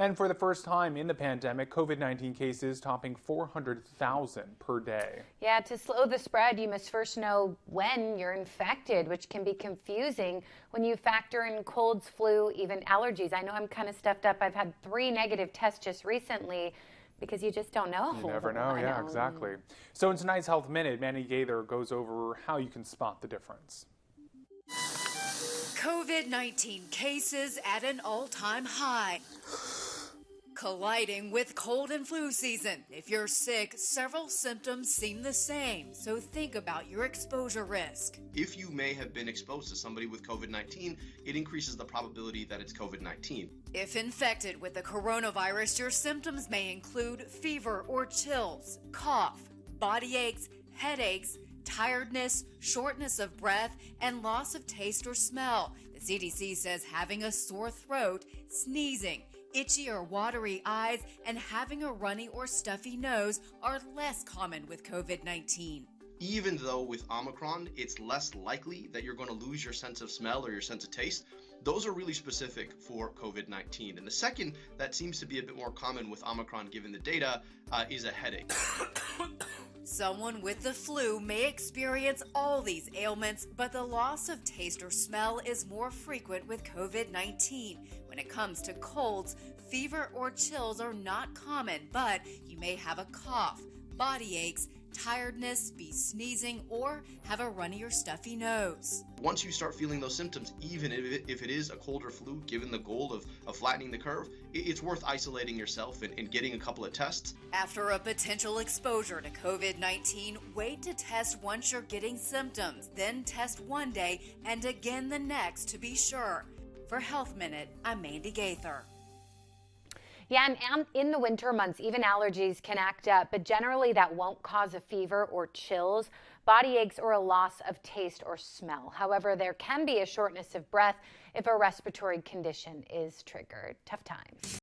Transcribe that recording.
And for the first time in the pandemic, COVID-19 cases topping 400,000 per day. Yeah, to slow the spread, you must first know when you're infected, which can be confusing when you factor in colds, flu, even allergies. I know I'm kind of stuffed up. I've had 3 negative tests just recently because you just don't know. You never know. Yeah, exactly. So in tonight's Health Minute, Manny Gaither goes over how you can spot the difference. COVID-19 cases at an all-time high. Colliding with cold and flu season. If you're sick, several symptoms seem the same, so think about your exposure risk. If you may have been exposed to somebody with COVID-19, it increases the probability that it's COVID-19. If infected with the coronavirus, your symptoms may include fever or chills, cough, body aches, headaches, tiredness, shortness of breath, and loss of taste or smell. The CDC says having a sore throat, sneezing, itchy or watery eyes, and having a runny or stuffy nose are less common with COVID-19. Even though with Omicron, it's less likely that you're going to lose your sense of smell or your sense of taste, those are really specific for COVID-19. And the second that seems to be a bit more common with Omicron given the data is a headache. Someone with the flu may experience all these ailments, but the loss of taste or smell is more frequent with COVID-19. When it comes to colds, fever or chills are not common, but you may have a cough, body aches, tiredness, be sneezing, or have a runny or stuffy nose. Once you start feeling those symptoms, even if it is a cold or flu, given the goal of flattening the curve, it's worth isolating yourself and getting a couple of tests. After a potential exposure to COVID-19, wait to test once you're getting symptoms, then test one day and again the next to be sure. For Health Minute, I'm Mandy Gaither. Yeah, and in the winter months, even allergies can act up, but generally that won't cause a fever or chills, body aches, or a loss of taste or smell. However, there can be a shortness of breath if a respiratory condition is triggered. Tough times.